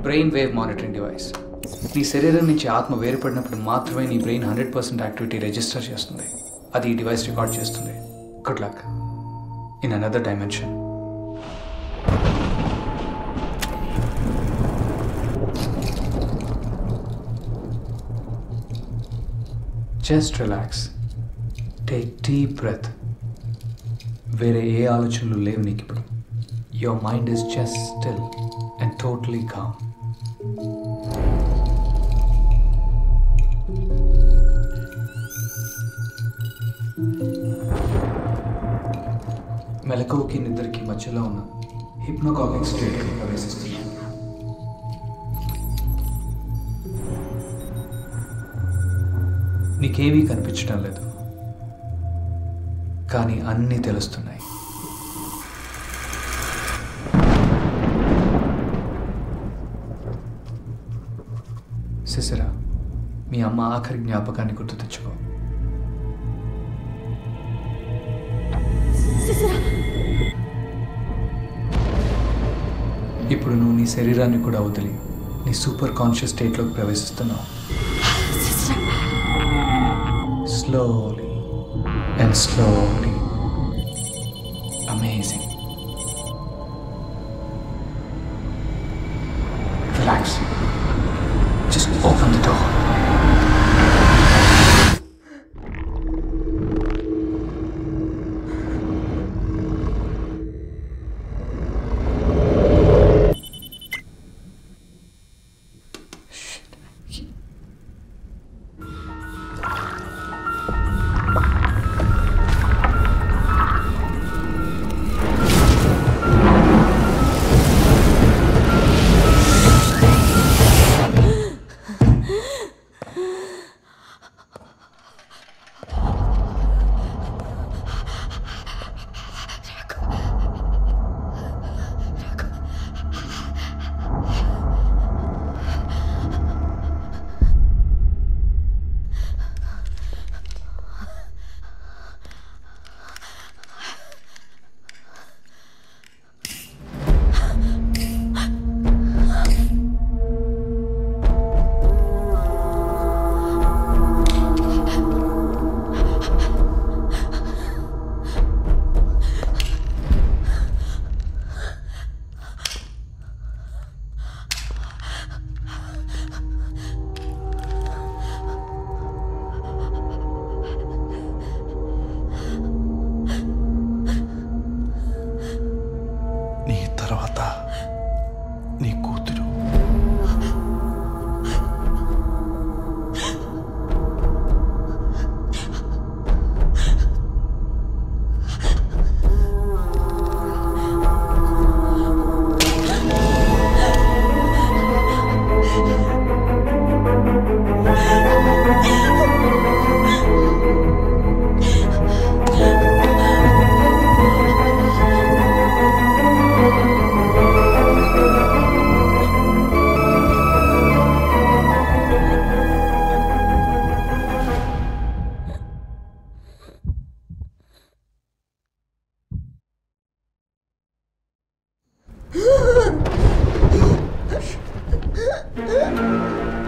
Brain wave monitoring device. నీ శరీరం నుంచి ఆత్మ వేరుపడినప్పుడు మాత్రమే నీ బ్రెయిన్ 100% యాక్టివిటీ రిజిస్టర్ చేస్తుంది. అది ఈ డివైస్ రికార్డ్ చేస్తుంది. Good luck in another dimension. Just relax, take deep breath. వేరే ఏ ఆలోచనలు లేవు నీకు ఇప్పుడు. Your mind is just still and totally calm. మెలకువకి నిద్రకి మధ్యలో ఉన్న హిప్నోకాగిక్ స్టేట్కి ప్రవేశిస్తుంది. నీకేమీ కనిపించడం లేదు, కానీ అన్నీ తెలుస్తున్నాయి. సిసిరా, మీ అమ్మ ఆఖరి జ్ఞాపకాన్ని గుర్తు తెచ్చుకో. ఇప్పుడు నువ్వు నీ శరీరాన్ని కూడా వదిలి నీ సూపర్ కాన్షియస్ స్టేట్లోకి ప్రవేశిస్తున్నావు. Slowly and slowly. Amazing. Relax. Just open the door.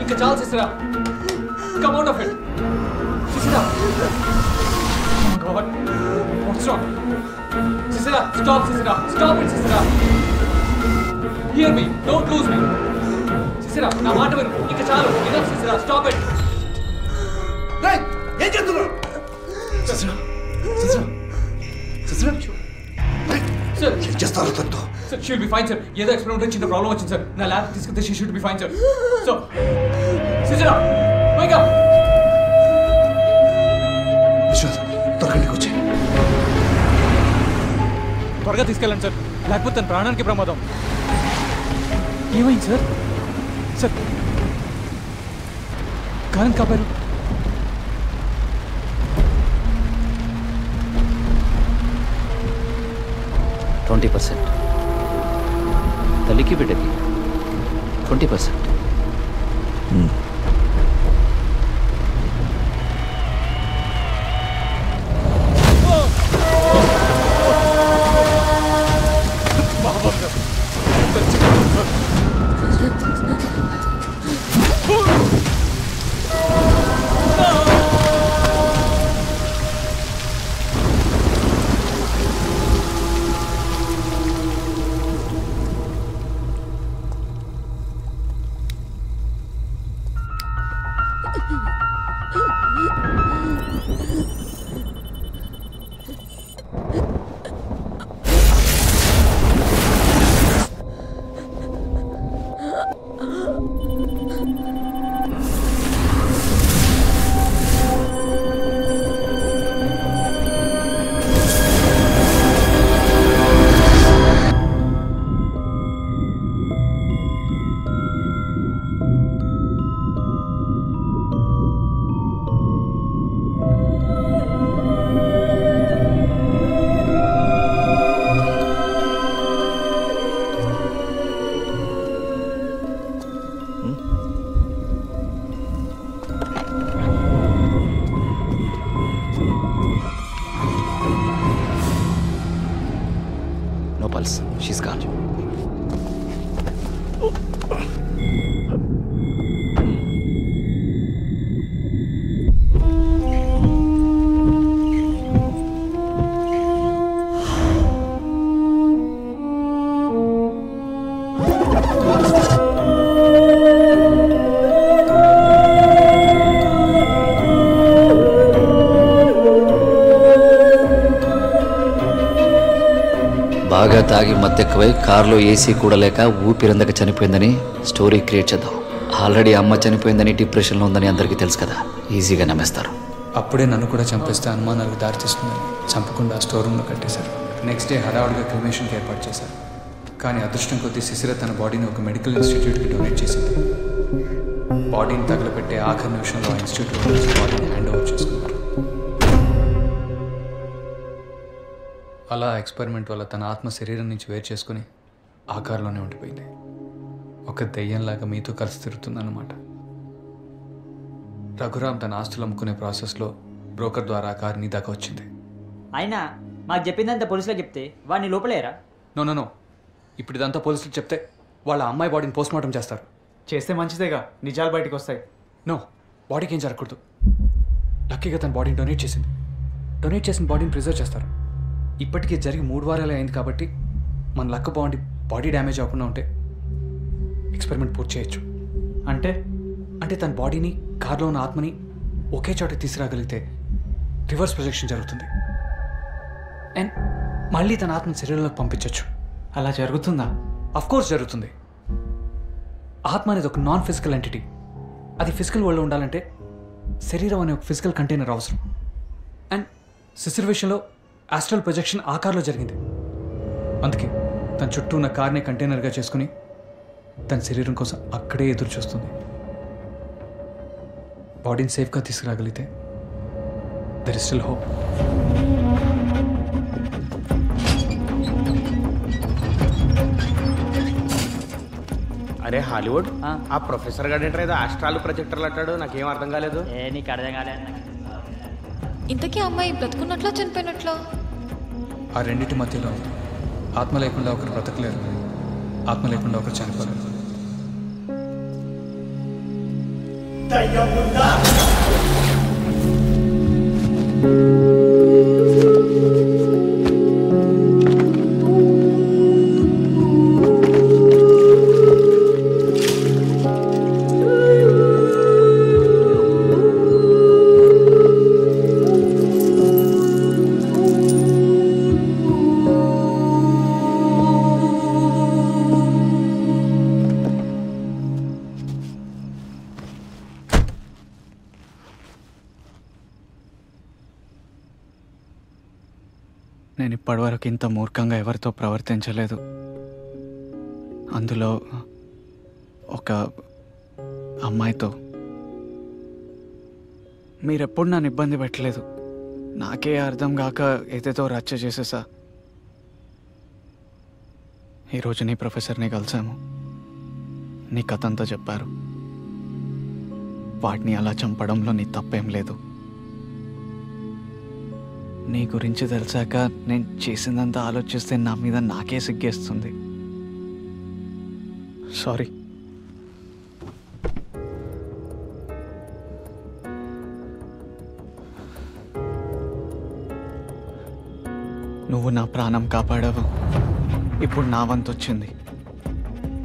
ఇంకా చాలు సిసిరా, come out of it. సిసిరా, oh God, what's wrong? సిసిరా, stop సిసిరా, stop it సిసిరా. Hear me, don't lose me. సిసిరా, నా మాట విను, ఇంకా చాలు, enough సిసిరా, stop it. రేయ్, ఏం చేస్తున్నావు? సిసిరా, సిసిరా, సిసిరా. Sir, ఏం చేస్తారు తనతో? Sir, she'll be fine, sir. ఏదో ఎక్స్పెరిమెంట్ చిన్న ప్రాబ్లం వచ్చింది సార్. నా ల్యాబ్ తీసుకెళ్తే she should be fine, sir. So, సిసిరా, wake up. Vishwas, త్వరగా ఇంటికి వచ్చే. త్వరగా తీసుకెళ్ళండి సార్, లేకపోతే తన ప్రాణానికి ప్రమాదం. ఏమైంది సార్? సార్, కారణం కాపారు. తల్లికి బిడ్డకి 20%. She's gone. బాగా తాగి మత్తెక్కువై కారులో ఏసీ కూడా లేక ఊపిరందక చనిపోయిందని స్టోరీ క్రియేట్ చేద్దాం. ఆల్రెడీ అమ్మ చనిపోయిందని డిప్రెషన్లో ఉందని అందరికీ తెలుసు కదా, ఈజీగా నమ్మేస్తారు. అప్పుడే నన్ను కూడా చంపేస్తే అనుమానాలకు దారితీస్తుందని చంపకుండా స్టోర్ రూమ్లో కట్టేశారు. నెక్స్ట్ డే హడావుడిగా క్రిమేషన్కి ఏర్పాటు చేశారు. కానీ అదృష్టం కొద్దీ శిశిర తన బాడీని ఒక మెడికల్ ఇన్స్టిట్యూట్కి డొనేట్ చేసింది. బాడీని తగలపెట్టే ఆఖరి నిమిషంలో ఆ ఇన్స్టిట్యూట్లో బాడీని హ్యాండ్ ఓవర్ చేసుకున్నారు. అలా ఎక్స్పెరిమెంట్ వల్ల తన ఆత్మ శరీరం నుంచి వేరు చేసుకుని ఆ కారులోనే ఉండిపోయింది. ఒక దెయ్యంలాగా మీతో కలిసి తిరుగుతుందన్నమాట. రఘురామ్ తన ఆస్తులు అమ్ముకునే ప్రాసెస్లో బ్రోకర్ ద్వారా ఆ కారు నీ దాకా వచ్చింది. అయినా మాకు చెప్పిందంతా పోలీసులకు చెప్తే వాడిని లోపలేరా? నో ఇప్పుడు ఇదంతా పోలీసులకు చెప్తే వాళ్ళ అమ్మాయి బాడీని పోస్ట్మార్టం చేస్తారు. చేస్తే మంచిదేగా, నిజాలు బయటకు వస్తాయి. నో, బాడీకి ఏం జరగకూడదు. లక్కీగా తన బాడీని డొనేట్ చేసింది. డొనేట్ చేసిన బాడీని ప్రిజర్వ్ చేస్తారు. ఇప్పటికే జరిగి 3 వారాలే అయింది కాబట్టి మన లక్ బాగుండి బాడీ డ్యామేజ్ అవ్వకుండా ఉంటే ఎక్స్పెరిమెంట్ పూర్తి చేయొచ్చు. అంటే తన బాడీని కార్లో ఉన్న ఆత్మని ఒకే చోట తీసుకురాగలిగితే రివర్స్ ప్రొజెక్షన్ జరుగుతుంది. అండ్ మళ్ళీ తన ఆత్మని శరీరంలోకి పంపించవచ్చు. అలా జరుగుతుందా? అఫ్కోర్స్ జరుగుతుంది. ఆత్మ అనేది ఒక నాన్ ఫిజికల్ ఎంటిటీ. అది ఫిజికల్ వరల్డ్లో ఉండాలంటే శరీరం అనే ఒక ఫిజికల్ కంటైనర్ అవసరం. అండ్ శిశిర్ విషయంలో ఆస్ట్రల్ ప్రొజెక్షన్ ఆ కార్లో జరిగింది. అందుకే తన చుట్టూ ఉన్న కార్ని కంటైనర్గా చేసుకుని తన శరీరం కోసం అక్కడే ఎదురు చూస్తుంది. బాడీని సేఫ్గా తీసుకురాగలిగితే దెర్ ఇస్ స్టిల్ హోప్. అరే హాలీవుడ్, ఆ ప్రొఫెసర్ గారు ఏంటో ఏదో ఆస్ట్రాల్ ప్రొజెక్టర్లు అంటాడు, నాకేం అర్థం కాలేదు. నీకు అర్థం కాలేదు. ఇంతకీ అమ్మాయి బ్రతుకున్నట్లా చనిపోయినట్లా? ఆ రెండింటి మధ్యలో ఆత్మ లేకుండా ఒకరు బ్రతకలేరు, ఆత్మ లేకుండా ఒకరు చనిపోలేరు. నేను ఇప్పటివరకు ఇంత మూర్ఖంగా ఎవరితో ప్రవర్తించలేదు. అందులో ఒక అమ్మాయితో. మీరెప్పుడు నన్ను ఇబ్బంది పెట్టలేదు. నాకే అర్థం కాక ఏదేదో రచ్చ చేసేసా. ఈరోజు నీ ప్రొఫెసర్ని కలిసాము. నీ కథ అంతా చెప్పారు. వాటిని అలా చంపడంలో నీ తప్పేం లేదు. నీ గురించి తెలిసాక నేను చేసిందంతా ఆలోచిస్తే నా మీద నాకే సిగ్గేస్తుంది. సారీ. నువ్వు నా ప్రాణం కాపాడావు. ఇప్పుడు నా వంతు వచ్చింది.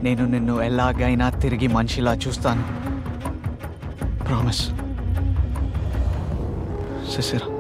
నేను నిన్ను ఎలాగైనా తిరిగి మనిషిలా చూస్తాను. ప్రామిస్. శశిరా